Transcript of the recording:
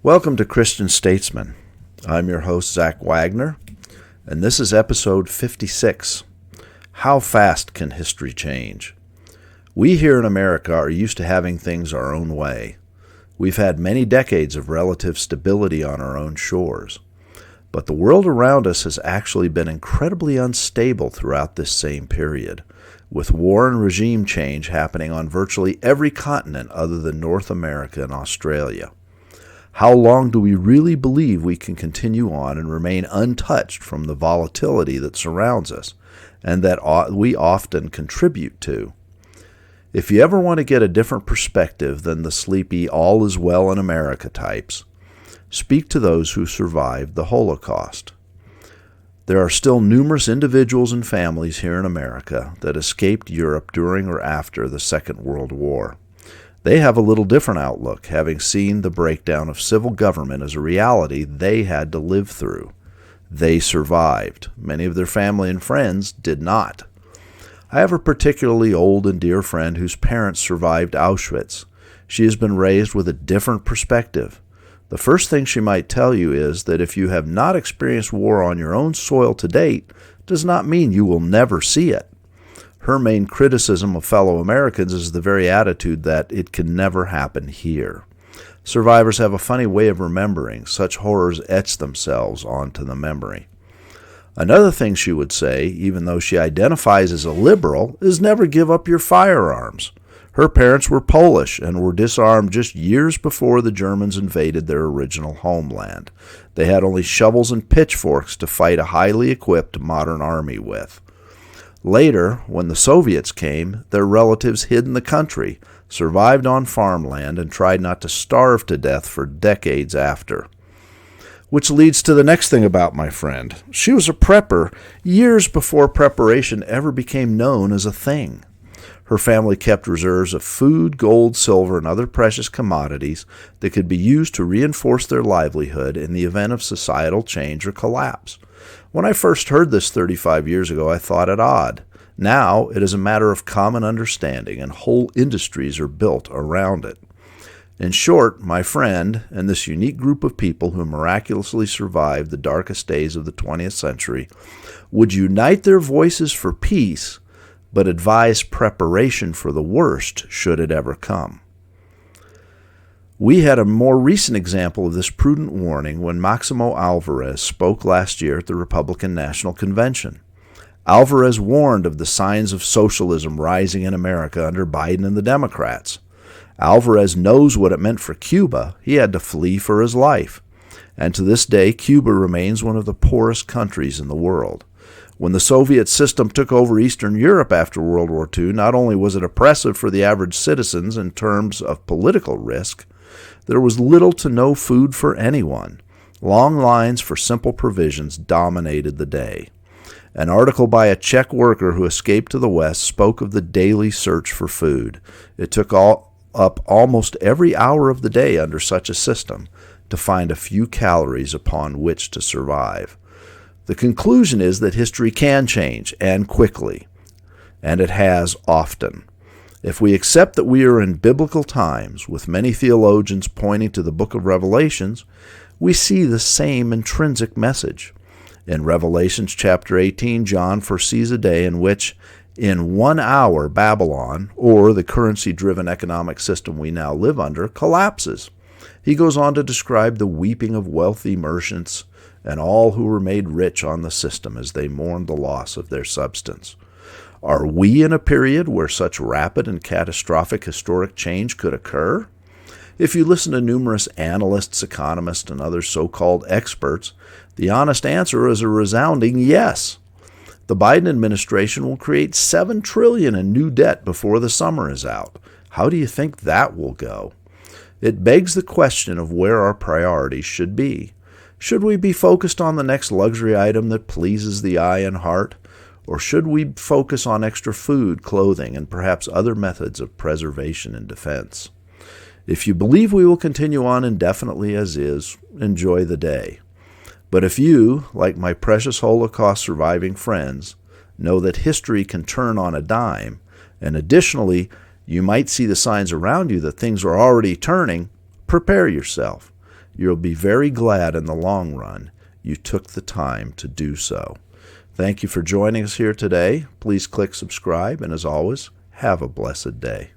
Welcome to Christian Statesman. I'm your host, Zach Wagner, and this is episode 56. How fast can history change? We here in America are used to having things our own way. We've had many decades of relative stability on our own shores. But the world around us has actually been incredibly unstable throughout this same period, with war and regime change happening on virtually every continent other than North America and Australia. How long do we really believe we can continue on and remain untouched from the volatility that surrounds us and that we often contribute to? If you ever want to get a different perspective than the sleepy all is well in America types, speak to those who survived the Holocaust. There are still numerous individuals and families here in America that escaped Europe during or after the Second World War. They have a little different outlook, having seen the breakdown of civil government as a reality they had to live through. They survived. Many of their family and friends did not. I have a particularly old and dear friend whose parents survived Auschwitz. She has been raised with a different perspective. The first thing she might tell you is that if you have not experienced war on your own soil to date, does not mean you will never see it. Her main criticism of fellow Americans is the very attitude that it can never happen here. Survivors have a funny way of remembering. Such horrors etch themselves onto the memory. Another thing she would say, even though she identifies as a liberal, is never give up your firearms. Her parents were Polish and were disarmed just years before the Germans invaded their original homeland. They had only shovels and pitchforks to fight a highly equipped modern army with. Later, when the Soviets came, their relatives hid in the country, survived on farmland, and tried not to starve to death for decades after. Which leads to the next thing about my friend. She was a prepper years before preparation ever became known as a thing. Her family kept reserves of food, gold, silver, and other precious commodities that could be used to reinforce their livelihood in the event of societal change or collapse. When I first heard this 35 years ago, I thought it odd. Now, it is a matter of common understanding, and whole industries are built around it. In short, my friend and this unique group of people who miraculously survived the darkest days of the 20th century would unite their voices for peace, but advise preparation for the worst should it ever come. We had a more recent example of this prudent warning when Maximo Alvarez spoke last year at the Republican National Convention. Alvarez warned of the signs of socialism rising in America under Biden and the Democrats. Alvarez knows what it meant for Cuba. He had to flee for his life. And to this day, Cuba remains one of the poorest countries in the world. When the Soviet system took over Eastern Europe after World War II, not only was it oppressive for the average citizens in terms of political risk, there was little to no food for anyone. Long lines for simple provisions dominated the day. An article by a Czech worker who escaped to the West spoke of the daily search for food. It took up almost every hour of the day under such a system to find a few calories upon which to survive. The conclusion is that history can change, and quickly, and it has often. If we accept that we are in biblical times, with many theologians pointing to the book of Revelations, we see the same intrinsic message. In Revelations chapter 18, John foresees a day in which, in 1 hour, Babylon, or the currency-driven economic system we now live under, collapses. He goes on to describe the weeping of wealthy merchants and all who were made rich on the system as they mourned the loss of their substance. Are we in a period where such rapid and catastrophic historic change could occur? If you listen to numerous analysts, economists, and other so-called experts, the honest answer is a resounding yes. The Biden administration will create $7 trillion in new debt before the summer is out. How do you think that will go? It begs the question of where our priorities should be. Should we be focused on the next luxury item that pleases the eye and heart? Or should we focus on extra food, clothing, and perhaps other methods of preservation and defense? If you believe we will continue on indefinitely as is, enjoy the day. But if you, like my precious Holocaust surviving friends, know that history can turn on a dime, and additionally, you might see the signs around you that things are already turning, prepare yourself. You'll be very glad in the long run you took the time to do so. Thank you for joining us here today. Please click subscribe, and as always, have a blessed day.